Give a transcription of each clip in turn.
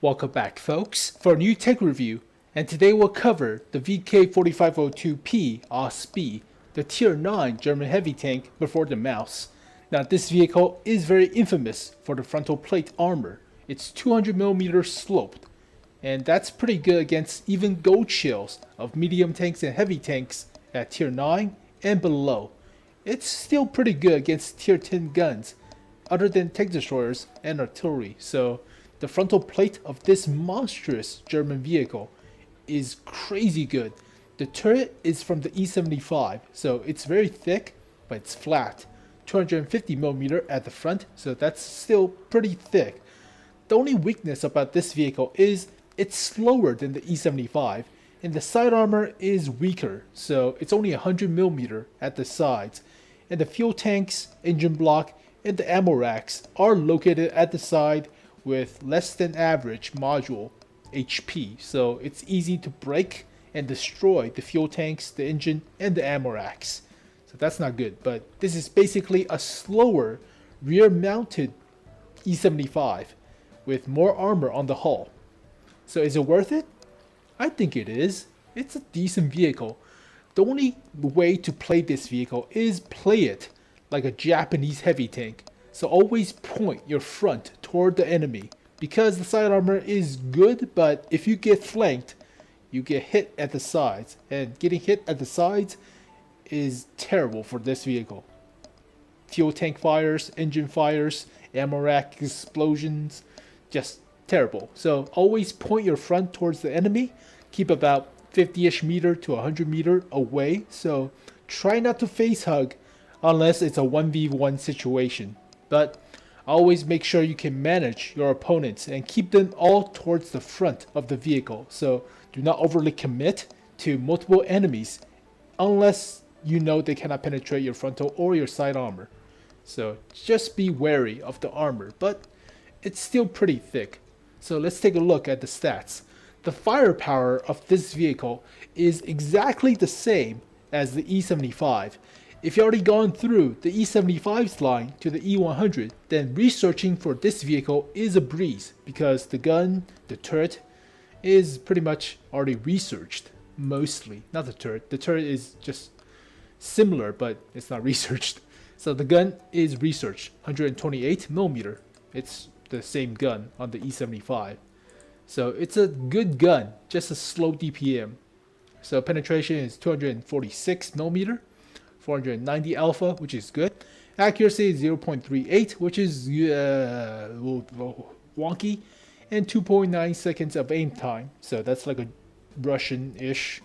Welcome back, folks, for a new tech review, and today we'll cover the VK4502P Ausf, the Tier 9 German heavy tank before the mouse. Now, this vehicle is very infamous for the frontal plate armor. It's 200mm sloped, and that's pretty good against even gold shells of medium tanks and heavy tanks at Tier 9 and below. It's still pretty good against Tier 10 guns, other than tank destroyers and artillery, so the frontal plate of this monstrous German vehicle is crazy good. The turret is from the E75, so it's very thick, but it's flat. 250mm at the front, so that's still pretty thick. The only weakness about this vehicle is it's slower than the E75, and the side armor is weaker, so it's only 100mm at the sides. And the fuel tanks, engine block, and the ammo racks are located at the side with less than average module HP, so it's easy to break and destroy the fuel tanks, the engine, and the ammo racks. So that's not good, but this is basically a slower rear-mounted E75 with more armor on the hull. So is it worth it? I think it is. It's a decent vehicle. The only way to play this vehicle is play it like a Japanese heavy tank. So always point your front toward the enemy, because the side armor is good, but if you get flanked, you get hit at the sides, and getting hit at the sides is terrible for this vehicle. Fuel tank fires, engine fires, ammo rack explosions, just terrible. So always point your front towards the enemy, keep about 50-ish meter to 100 meter away, so try not to face hug unless it's a 1v1 situation. But always make sure you can manage your opponents and keep them all towards the front of the vehicle. So do not overly commit to multiple enemies unless you know they cannot penetrate your frontal or your side armor. So just be wary of the armor, but it's still pretty thick. So let's take a look at the stats. The firepower of this vehicle is exactly the same as the E75. If you've already gone through the E75's line to the E100, then researching for this vehicle is a breeze, because the gun, the turret, is pretty much already researched, mostly. Not the turret is just similar, but it's not researched. So the gun is researched, 128mm. It's the same gun on the E75. So it's a good gun, just a slow DPM. So penetration is 246mm. 490 alpha, which is good. Accuracy is 0.38, which is wonky. And 2.9 seconds of aim time. So that's like a Russian-ish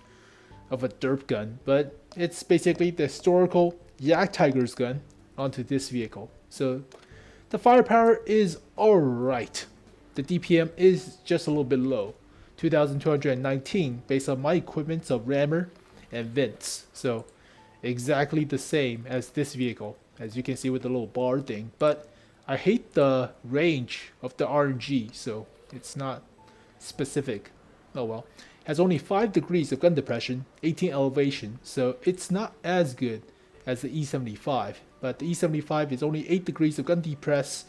of a derp gun. But it's basically the historical Yak Tiger's gun onto this vehicle. So the firepower is alright. The DPM is just a little bit low. 2219 based on my equipment of rammer and vents. So exactly the same as this vehicle, as you can see with the little bar thing, but I hate the range of the RNG, so it's not specific. Oh well. Has only 5 degrees of gun depression, 18 elevation, so it's not as good as the E75, but the E75 is only 8 degrees of gun depress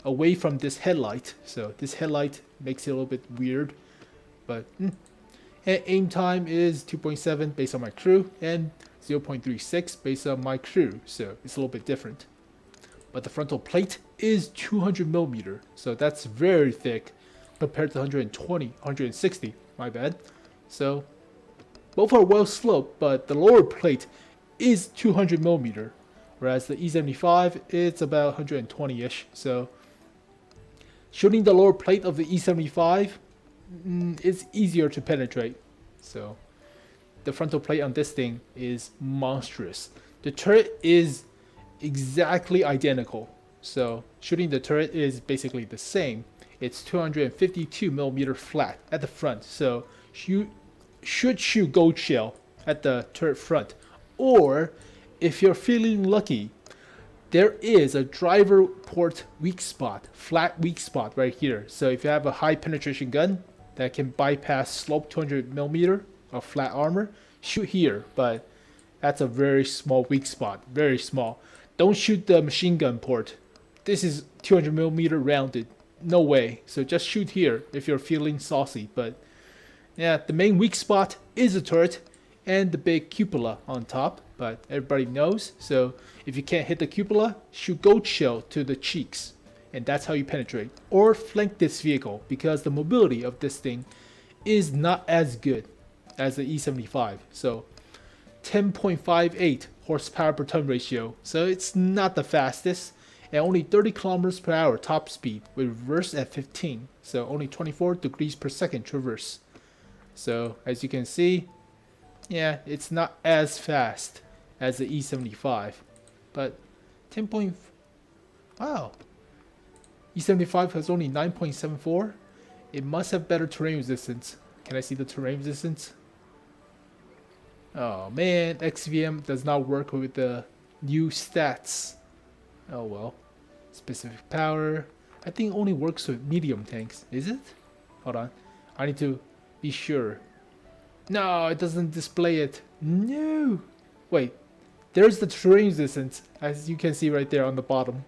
away from this headlight, so this headlight makes it a little bit weird, but and aim time is 2.7 based on my crew, and 0.36 based on my crew, so it's a little bit different. But the frontal plate is 200mm, so that's very thick compared to 120, 160, my bad. So both are well sloped, but the lower plate is 200mm, whereas the E75 it's about 120-ish. So shooting the lower plate of the E75 is easier to penetrate. So the frontal plate on this thing is monstrous. The turret is exactly identical. So shooting the turret is basically the same. It's 252mm flat at the front. So you should shoot gold shell at the turret front. Or if you're feeling lucky, there is a driver port weak spot, flat weak spot right here. So if you have a high penetration gun that can bypass slope 200mm of flat armor, shoot here, but that's a very small weak spot, very small. Don't shoot the machine gun port. This is 200mm rounded, no way. So just shoot here if you're feeling saucy. But yeah, the main weak spot is the turret and the big cupola on top, but everybody knows. So if you can't hit the cupola, shoot gold shell to the cheeks, and that's how you penetrate. Or flank this vehicle, because the mobility of this thing is not as good as the E75. So 10.58 horsepower per ton ratio, so it's not the fastest, and only 30 kilometers per hour top speed with reverse at 15, so only 24 degrees per second traverse. So as you can see, yeah, it's not as fast as the E75, but 10 point, wow, E75 has only 9.74. It must have better terrain resistance. Can I see the terrain resistance? Oh man, XVM does not work with the new stats. Oh well. Specific power, I think only works with medium tanks. Is it? Hold on, I need to be sure. No, it doesn't display it. No. Wait, there's the terrain resistance, as you can see right there on the bottom.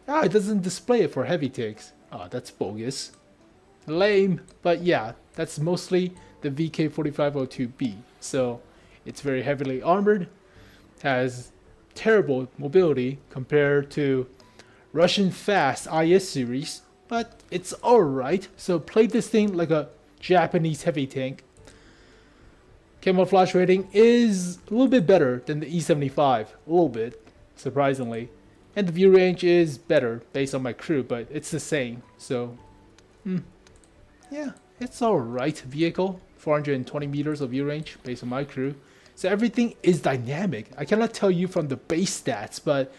Ah, it doesn't display it for heavy tanks. Ah, that's bogus. Lame. But yeah, that's mostly the VK4502B. So it's very heavily armored, has terrible mobility compared to Russian fast IS series, but it's alright. So play this thing like a Japanese heavy tank. Camouflage rating is a little bit better than the E75, a little bit, surprisingly. And the view range is better based on my crew, but it's the same. So, yeah, it's alright vehicle. 420 meters of view range based on my crew. So everything is dynamic. I cannot tell you from the base stats, but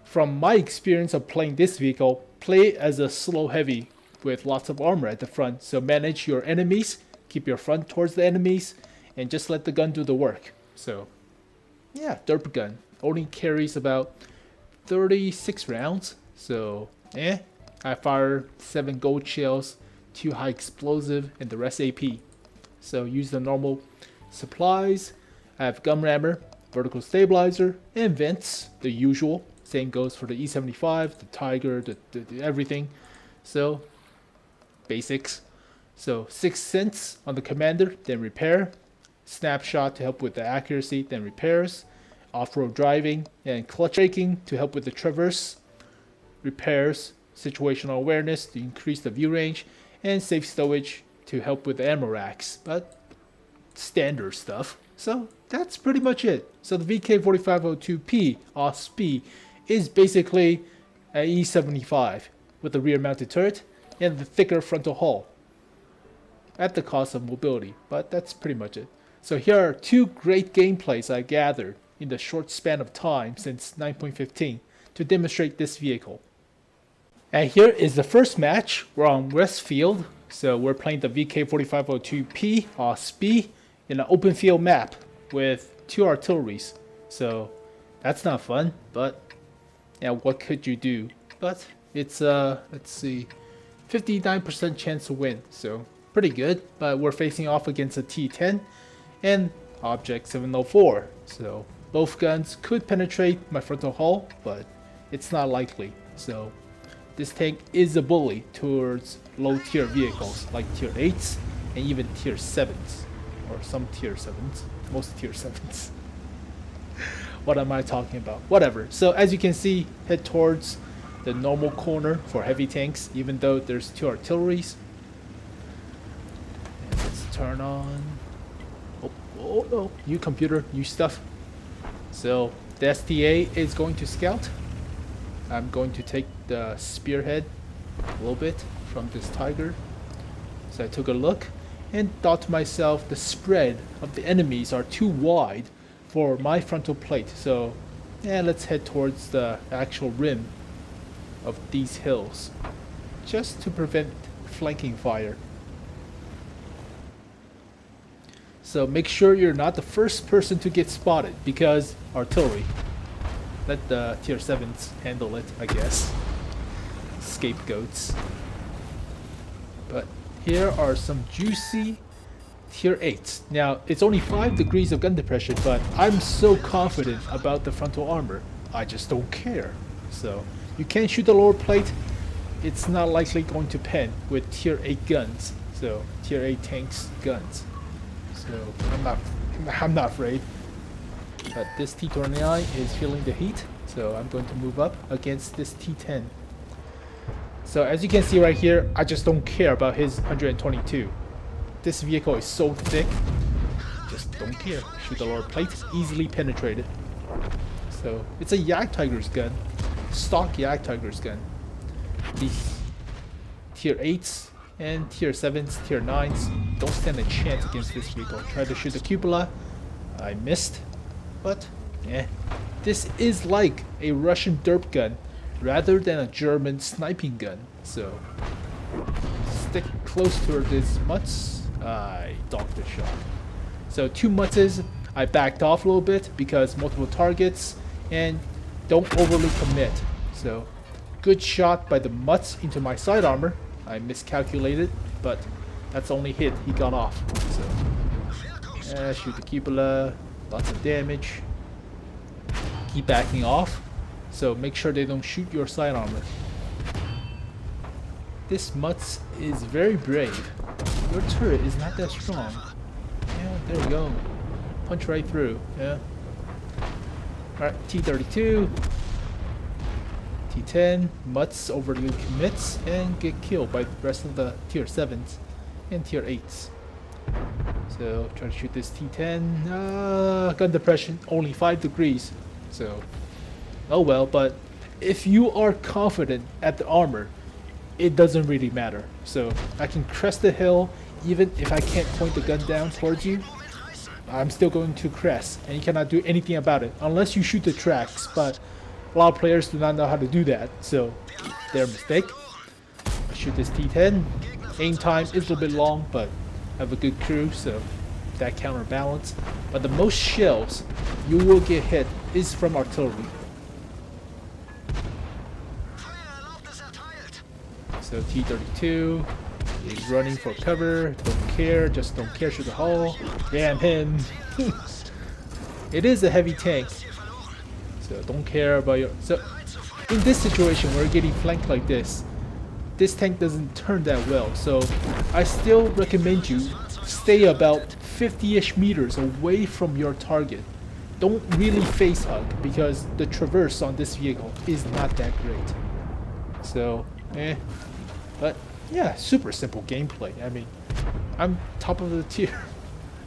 from my experience of playing this vehicle, play it as a slow heavy with lots of armor at the front. So manage your enemies, keep your front towards the enemies, and just let the gun do the work. So, yeah, derp gun. Only carries about 36 rounds. So, I fire 7 gold shells, 2 high explosive, and the rest AP. So use the normal supplies. I have gun rammer, vertical stabilizer, and vents, the usual. Same goes for the E75, the Tiger, the everything. So, basics. So 6 cents on the commander, then repair. Snapshot to help with the accuracy, then repairs. Off-road driving and clutch braking to help with the traverse. Repairs, situational awareness to increase the view range, and safe stowage to help with the ammo racks. But standard stuff. So that's pretty much it. So the VK4502P Ausf is basically an E75 with a rear mounted turret and the thicker frontal hull at the cost of mobility, but that's pretty much it. So here are 2 great gameplays I gathered in the short span of time since 9.15 to demonstrate this vehicle. And here is the first match. We're on Westfield, so we're playing the VK4502P Ausf in an open field map with 2 artilleries. So that's not fun, but yeah, what could you do? But it's let's see, 59% chance to win, so pretty good. But we're facing off against a T10 and Object 704, so both guns could penetrate my frontal hull, but it's not likely. So this tank is a bully towards low tier vehicles like tier 8s and even tier 7s, or some tier 7s, most tier 7s. What am I talking about? Whatever. So as you can see, head towards the normal corner for heavy tanks, even though there's 2 artilleries. And let's turn on. Oh no, new computer, new stuff. So the STA is going to scout. I'm going to take the spearhead a little bit from this Tiger. So I took a look and thought to myself, the spread of the enemies are too wide for my frontal plate. So yeah, let's head towards the actual rim of these hills just to prevent flanking fire. So make sure you're not the first person to get spotted, because artillery. Let the tier 7s handle it, I guess. Scapegoats. But here are some juicy tier 8s. Now, it's only 5 degrees of gun depression, but I'm so confident about the frontal armor, I just don't care. So, you can shoot the lower plate, it's not likely going to pen with tier 8 guns. So tier 8 tanks guns. So I'm not afraid. But this T-29 is feeling the heat, so I'm going to move up against this T-10. So as you can see right here, I just don't care about his 122. This vehicle is so thick, just don't care. Shoot the lower plate, easily penetrated. So it's a Jagdtiger's gun, stock Jagdtiger's gun. These tier 8s and tier 7s, tier 9s don't stand a chance against this vehicle. Tried to shoot the cupola, I missed, but this is like a Russian derp gun rather than a German sniping gun. So stick close to these mutts. I docked the shot. So 2 mutzes, I backed off a little bit because multiple targets and don't overly commit. So good shot by the mutts into my side armor. I miscalculated, but that's the only hit he got off. So shoot the cupola, lots of damage. Keep backing off, so make sure they don't shoot your side armor. This mutts is very brave. Your turret is not that strong. Yeah, there we go. Punch right through. Yeah. Alright, T-32. T-10. Mutts overly commits and get killed by the rest of the tier 7s and tier 8s. So try to shoot this T-10. Gun depression only 5 degrees. So oh well, but if you are confident at the armor, it doesn't really matter. So I can crest the hill even if I can't point the gun down towards you. I'm still going to crest and you cannot do anything about it unless you shoot the tracks, but a lot of players do not know how to do that, so their mistake. I shoot this T-10. Aim time is a little bit long, but I have a good crew, so that counterbalance. But the most shells you will get hit is from artillery. So T-32 is running for cover, don't care, just don't care, shoot the hull, ram him. It is a heavy tank, so don't care about your... So in this situation where you're getting flanked like this tank doesn't turn that well, so I still recommend you stay about 50-ish meters away from your target. Don't really face hug because the traverse on this vehicle is not that great. So, but yeah, super simple gameplay. I mean, I'm top of the tier.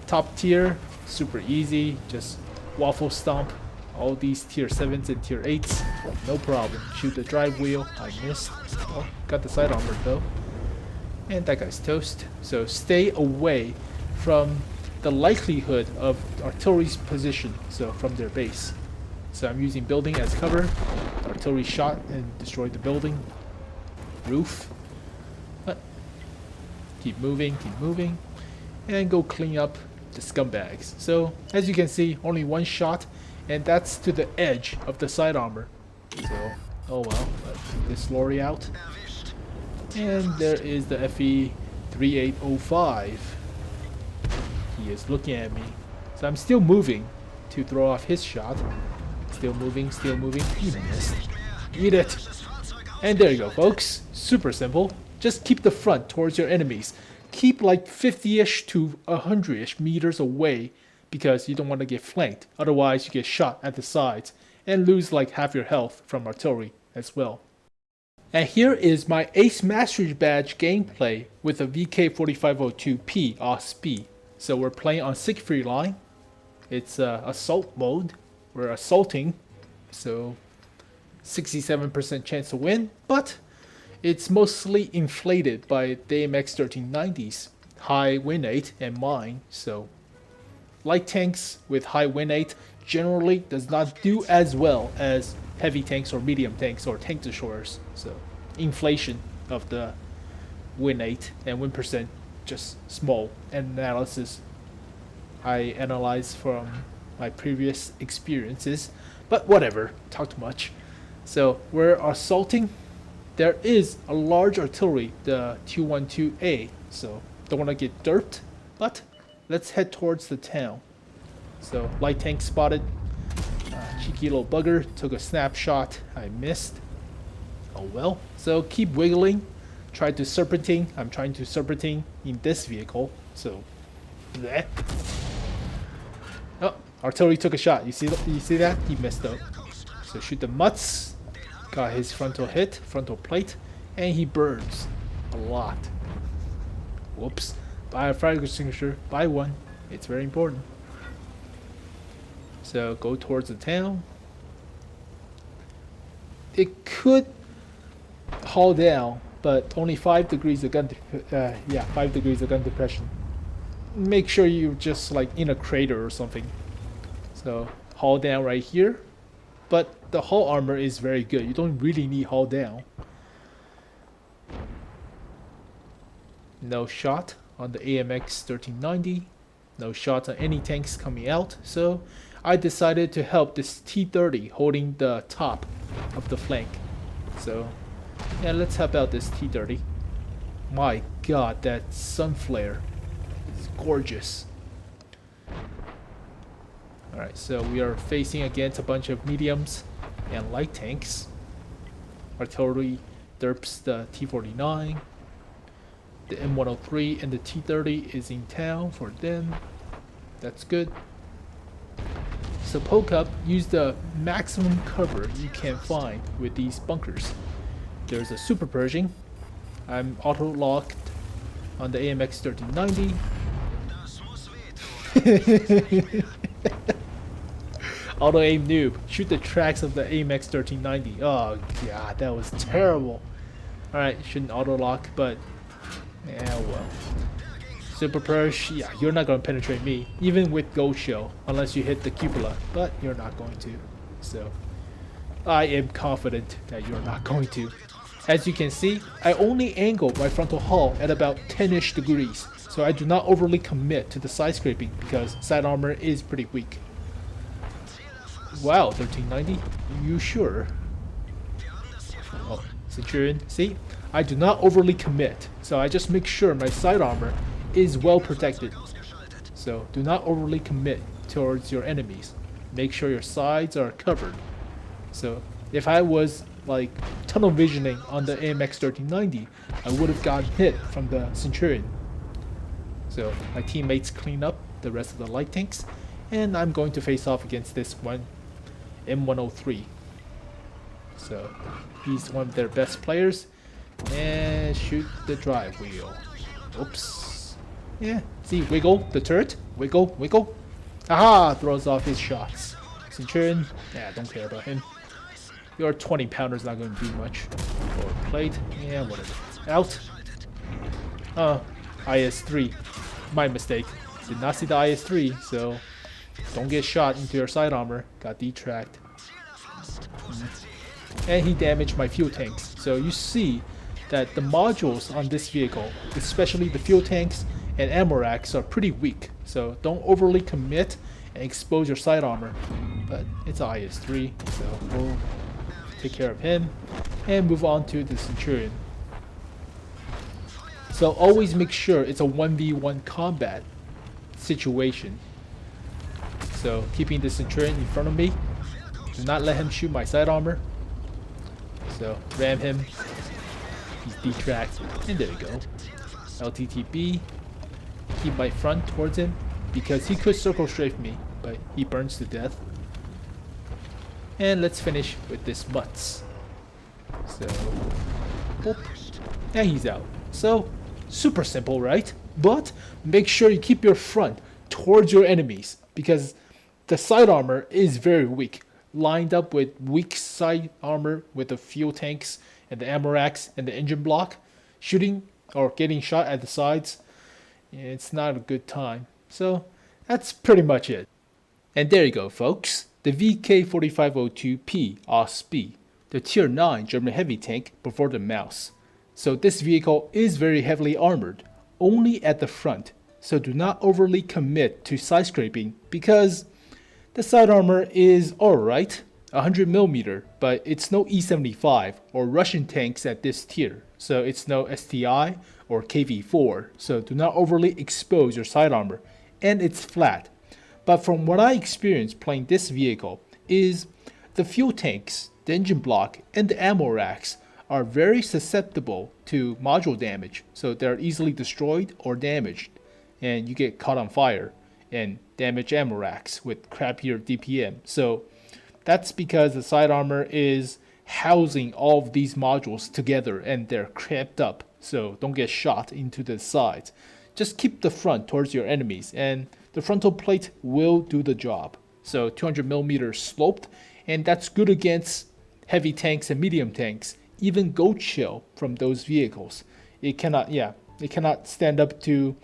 Top tier, super easy, just waffle stomp all these tier 7s and tier 8s, no problem. Shoot the drive wheel, I missed. Oh, got the side armor though. And that guy's toast. So stay away from the likelihood of artillery's position, so from their base. So I'm using building as cover. Artillery shot and destroyed the building. Roof. But keep moving, and go clean up the scumbags. So as you can see, only 1 shot, and that's to the edge of the side armor. So oh well, let's take this lorry out. And there is the FE 3805. He is looking at me. So I'm still moving to throw off his shot. Still moving. He missed. Eat it. And there you go, folks. Super simple. Just keep the front towards your enemies. Keep like 50-ish to 100-ish meters away because you don't want to get flanked. Otherwise, you get shot at the sides and lose like half your health from artillery as well. And here is my Ace Mastery Badge gameplay with a VK4502P Ausf. So we're playing on Siegfried Line. It's assault mode. We're assaulting, so 67% chance to win, but it's mostly inflated by the AMX 1390's high win rate and mine. So light tanks with high win rate generally does not do as well as heavy tanks or medium tanks or tank destroyers. So inflation of the win rate and win percent just small. Analysis I analyzed from my previous experiences, but whatever, talk too much. So we're assaulting. There is a large artillery, the 212A, so don't want to get derped, but let's head towards the town. So light tank spotted. Cheeky little bugger, took a snapshot, I missed. Oh well. So keep wiggling. Try to serpentine. I'm trying to serpentine in this vehicle. So, bleh. Oh, artillery took a shot. You see that? He messed up. So shoot the mutts. Got his frontal hit, frontal plate, and he burns a lot. Whoops. Buy a fire extinguisher. Buy one. It's very important. So go towards the town. It could haul down, but only 5 degrees of gun. 5 degrees of gun depression. Make sure you're just like in a crater or something. So haul down right here, but the hull armor is very good. You don't really need haul down. No shot on the AMX 1390. No shots on any tanks coming out. So I decided to help this T30 holding the top of the flank. So yeah, let's help out this T30. My god, that sun flare is gorgeous. Alright, so we are facing against a bunch of mediums and light tanks. Artillery derps the T49. The M103 and the T30 is in town for them. That's good. So poke up, use the maximum cover you can find with these bunkers. There's a super Pershing. I'm auto locked on the AMX 1390. Auto aim noob. Shoot the tracks of the AMX 1390. Oh god, that was terrible. Alright, shouldn't auto lock, but yeah, well. Super Persh, yeah, you're not gonna penetrate me, even with Gold Shell, unless you hit the cupola, but you're not going to. So I am confident that you're not going to. As you can see, I only angle my frontal hull at about 10-ish degrees, so I do not overly commit to the side scraping because side armor is pretty weak. Wow, 1390? You sure? Oh, Centurion, see? I do not overly commit, so I just make sure my side armor is well protected. So do not overly commit towards your enemies. Make sure your sides are covered. So if I was like tunnel visioning on the AMX 1390, I would have gotten hit from the Centurion. So my teammates clean up the rest of the light tanks, and I'm going to face off against this one M103. So he's one of their best players. And shoot the drive wheel. Oops. Yeah, see, wiggle the turret. Wiggle, wiggle. Aha! Throws off his shots. Centurion, yeah, don't care about him. Your 20-pounder's not going to do much. Forward plate, yeah, whatever. Out. IS-3. My mistake. Did not see the IS-3, so don't get shot into your side armor. Got detracked. And he damaged my fuel tanks. So you see that the modules on this vehicle, especially the fuel tanks and ammo racks, are pretty weak. So don't overly commit and expose your side armor. But it's an IS-3, so we'll take care of him and move on to the Centurion. So always make sure it's a 1v1 combat situation. So keeping the Centurion in front of me. Do not let him shoot my side armor. So ram him. He's detracked. And there we go. LTTB. Keep my front towards him because he could circle strafe me, but he burns to death. And let's finish with this mutts. So boop. And he's out. So super simple, right? But make sure you keep your front towards your enemies because the side armor is very weak. Lined up with weak side armor with the fuel tanks and the ammo racks and the engine block, shooting or getting shot at the sides, it's not a good time. So that's pretty much it. And there you go, folks. The VK4502P Ausf, the Tier 9 German heavy tank before the mouse. So this vehicle is very heavily armored, only at the front. So do not overly commit to side scraping because the side armor is alright, 100mm, but it's no E75 or Russian tanks at this tier. So it's no STI or KV4, so do not overly expose your side armor, and it's flat. But from what I experienced playing this vehicle is the fuel tanks, the engine block, and the ammo racks are very susceptible to module damage, so they're easily destroyed or damaged, and you get caught on fire and damage ammo racks with crappier DPM. So that's because the side armor is housing all of these modules together and they're cramped up, so don't get shot into the sides. Just keep the front towards your enemies and the frontal plate will do the job. So 200mm sloped, and that's good against heavy tanks and medium tanks, even goat shell from those vehicles. It cannot stand up to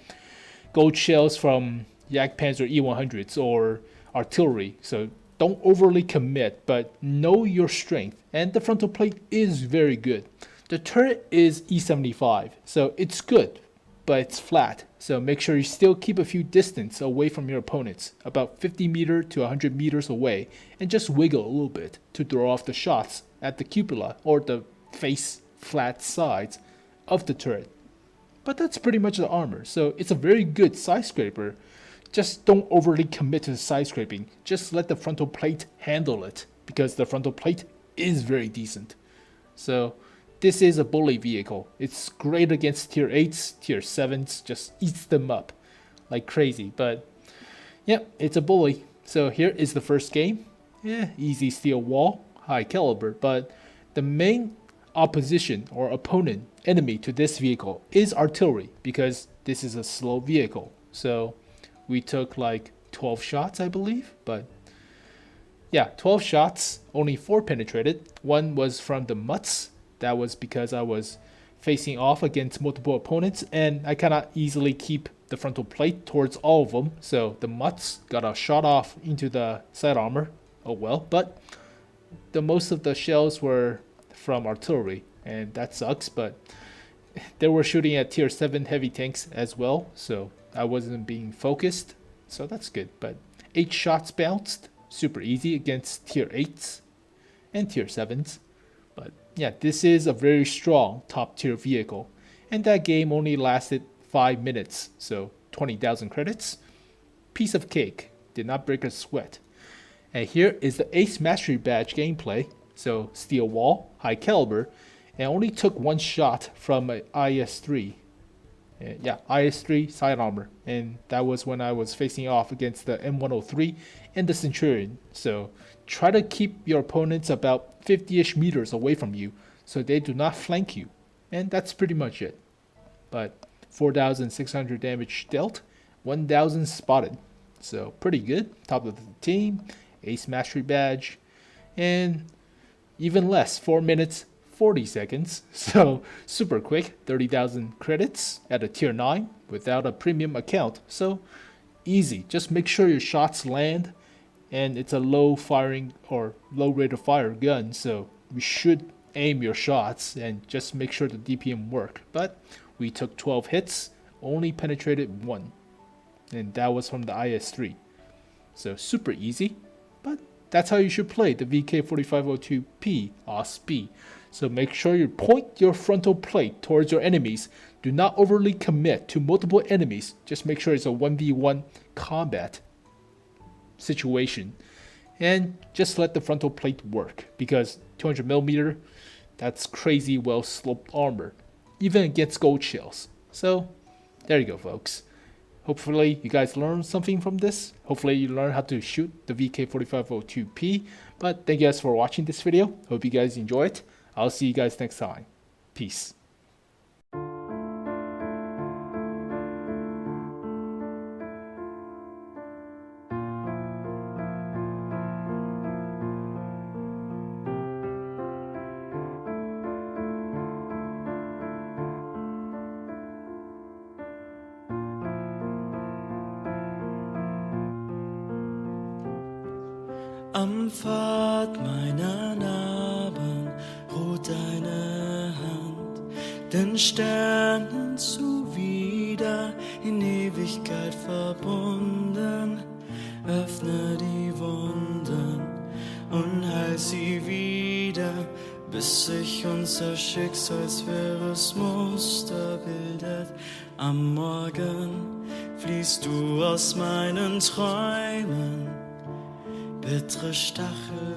gold shells from Jagdpanzer E100s or artillery, so don't overly commit, but know your strength, and the frontal plate is very good. The turret is E75, so it's good, but it's flat, so make sure you still keep a few distance away from your opponents, about 50 meters to 100 meters away, and just wiggle a little bit to throw off the shots at the cupola or the face flat sides of the turret. But that's pretty much the armor, so it's a very good side scraper. Just don't overly commit to the side scraping, just let the frontal plate handle it, because the frontal plate is very decent. So this is a bully vehicle. It's great against tier 8s, tier 7s, just eats them up like crazy. But yeah, it's a bully. So here is the first game. Yeah, easy steel wall, high caliber, but the main opposition or opponent, enemy to this vehicle is artillery, because this is a slow vehicle. So we took like 12 shots, I believe, but yeah, 12 shots, only 4 penetrated. One was from the mutts. That was because I was facing off against multiple opponents and I cannot easily keep the frontal plate towards all of them. So the mutts got a shot off into the side armor. Oh well, but the most of the shells were from artillery and that sucks, but they were shooting at tier 7 heavy tanks as well, so I wasn't being focused, so that's good. But 8 shots bounced, super easy against tier 8s and tier 7s. But yeah, this is a very strong top tier vehicle, and that game only lasted 5 minutes, so 20,000 credits. Piece of cake, did not break a sweat. And here is the Ace Mastery Badge gameplay. So steel wall, high caliber, and only took 1 shot from an IS-3. Yeah, IS-3 side armor, and that was when I was facing off against the M103 and the Centurion. So try to keep your opponents about 50-ish meters away from you so they do not flank you. And that's pretty much it. But 4,600 damage dealt, 1,000 spotted. So pretty good, top of the team, Ace Mastery Badge, and even less, 4 minutes 40 seconds, so super quick, 30,000 credits at a tier 9 without a premium account, so easy. Just make sure your shots land, and it's a low firing or low rate of fire gun, so we should aim your shots and just make sure the DPM work. But we took 12 hits, only penetrated 1, and that was from the IS-3, so super easy. But that's how you should play the VK4502P Ausf. So make sure you point your frontal plate towards your enemies. Do not overly commit to multiple enemies. Just make sure it's a 1v1 combat situation. And just let the frontal plate work, because 200mm, that's crazy well sloped armor, even against gold shells. So there you go, folks. Hopefully you guys learned something from this. Hopefully you learned how to shoot the VK4502P. But thank you guys for watching this video. Hope you guys enjoy it. I'll see you guys next time. Peace. Am Pfad meiner Narben ruht deine Hand, den Sternen zuwider in Ewigkeit verbunden. Öffne die Wunden und heil sie wieder, bis sich unser Schicksalswirres bildet. Am Morgen fließt du aus meinen Träumen, bittere Stachel